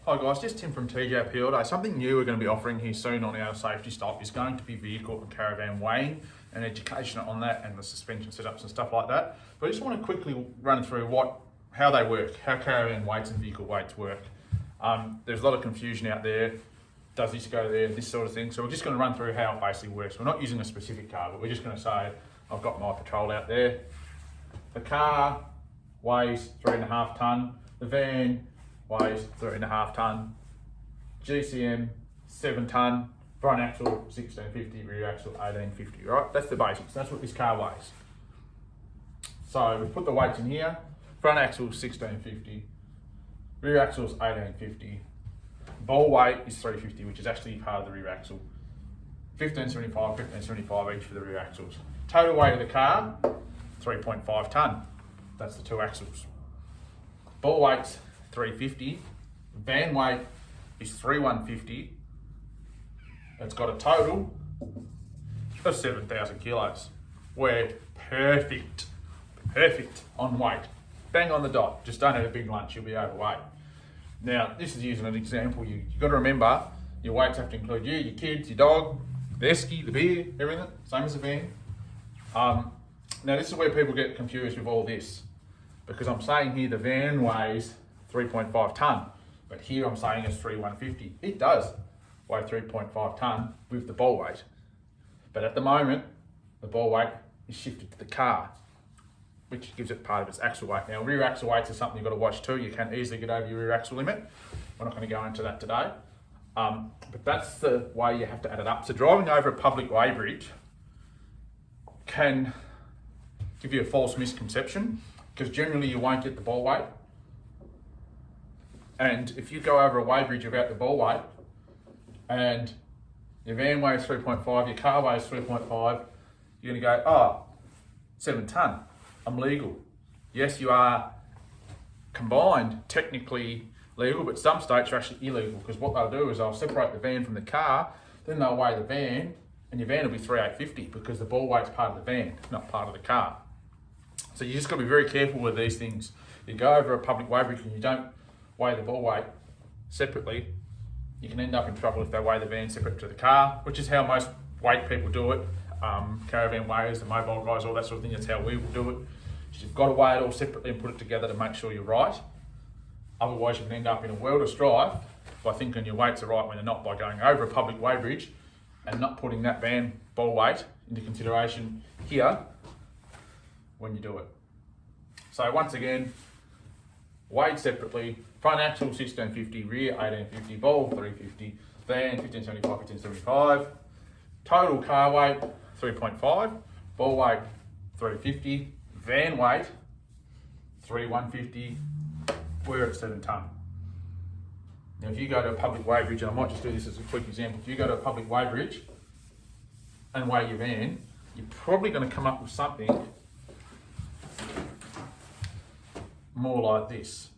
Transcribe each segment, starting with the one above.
Hi guys, just Tim from TJ PLD. Something new we're going to be offering here soon on our safety stop is going to be vehicle and caravan weighing and education on that and the suspension setups and stuff like that. But I just want to quickly run through how they work, how caravan weights and vehicle weights work. There's a lot of confusion out there. Does this go there, this sort of thing. So we're just going to run through how it basically works. We're not using a specific car, but we're just going to say, I've got my patrol out there. The car weighs 3.5 tonne. The van weighs 3.5 tonne, GCM 7 tonne, front axle 1650, rear axle 1850, right? That's the basics, that's what this car weighs. So we've put the weights in here, front axle 1650, rear axle is 1850, ball weight is 350, which is actually part of the rear axle, 1575, 1575 each for the rear axles. Total weight of the car, 3.5 tonne, that's the two axles. Ball weight's 350, van weight is 3150. It's got a total of 7,000 kilos. We're perfect on weight. Bang on the dot. Just don't have a big lunch, you'll be overweight. Now, this is using an example. You've got to remember, your weights have to include you, your kids, your dog, the esky, the beer, everything, same as the van. Now, this is where people get confused with all this, because I'm saying here the van weighs 3.5 tonne, but here I'm saying it's 3,150. It does weigh 3.5 tonne with the ball weight, but at the moment the ball weight is shifted to the car, which gives it part of its axle weight. Now, rear axle weights is something you've got to watch too. You can easily get over your rear axle limit. We're not going to go into that today, but that's the way you have to add it up. So driving over a public weighbridge can give you a false misconception, because generally you won't get the ball weight. And if you go over a weighbridge without the ball weight and your van weighs 3.5, your car weighs 3.5, you're going to go, 7 tonne, I'm legal. Yes, you are combined, technically legal, but some states are actually illegal, because what they'll do is they'll separate the van from the car, then they'll weigh the van, and your van will be 3,850 because the ball weight's part of the van, not part of the car. So you just got to be very careful with these things. You go over a public weighbridge and you don't weigh the ball weight separately, you can end up in trouble if they weigh the van separate to the car, which is how most weight people do it. Caravan weighers, the mobile guys, all that sort of thing, that's how we will do it. You've got to weigh it all separately and put it together to make sure you're right. Otherwise you can end up in a world of strife by thinking your weights are right when they're not, by going over a public weighbridge and not putting that van ball weight into consideration here when you do it. So once again, weighed separately, front axle 1650, rear 1850, ball 350, van 1575, 1575, total car weight 3.5, ball weight 350, van weight 3,150, we're at 7 tonne. Now if you go to a public weighbridge, and I might just do this as a quick example, if you go to a public weighbridge and weigh your van, you're probably going to come up with something more like this.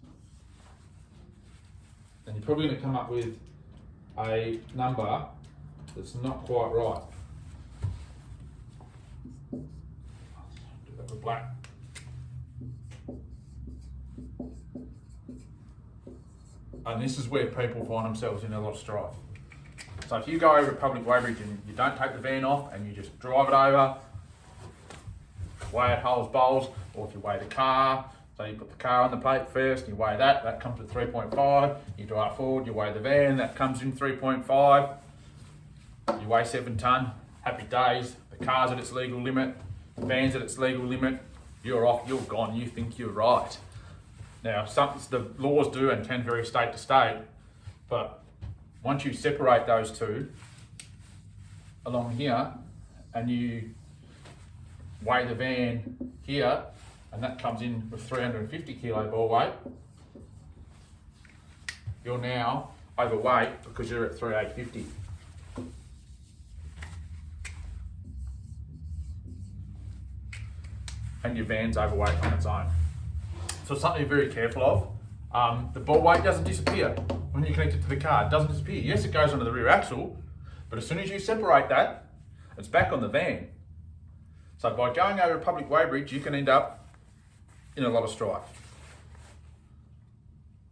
And you're probably going to come up with a number that's not quite right. Do that with black. And this is where people find themselves in a lot of strife. So if you go over a public weighbridge and you don't take the van off and you just drive it over, weigh it holes, bowls, or if you weigh the car, so you put the car on the plate first, you weigh that comes at 3.5, you drive forward, you weigh the van, that comes in 3.5, you weigh 7 tonne, happy days, the car's at its legal limit, the van's at its legal limit, you're off, you're gone, you think you're right. Now, the laws do and can vary state to state, but once you separate those two along here and you weigh the van here, and that comes in with 350 kilo ball weight, you're now overweight because you're at 3,850. And your van's overweight on its own. So it's something you're very careful of. The ball weight doesn't disappear when you connect it to the car. It doesn't disappear. Yes, it goes onto the rear axle, but as soon as you separate that, it's back on the van. So by going over a public weighbridge, you can end up in a lot of strife.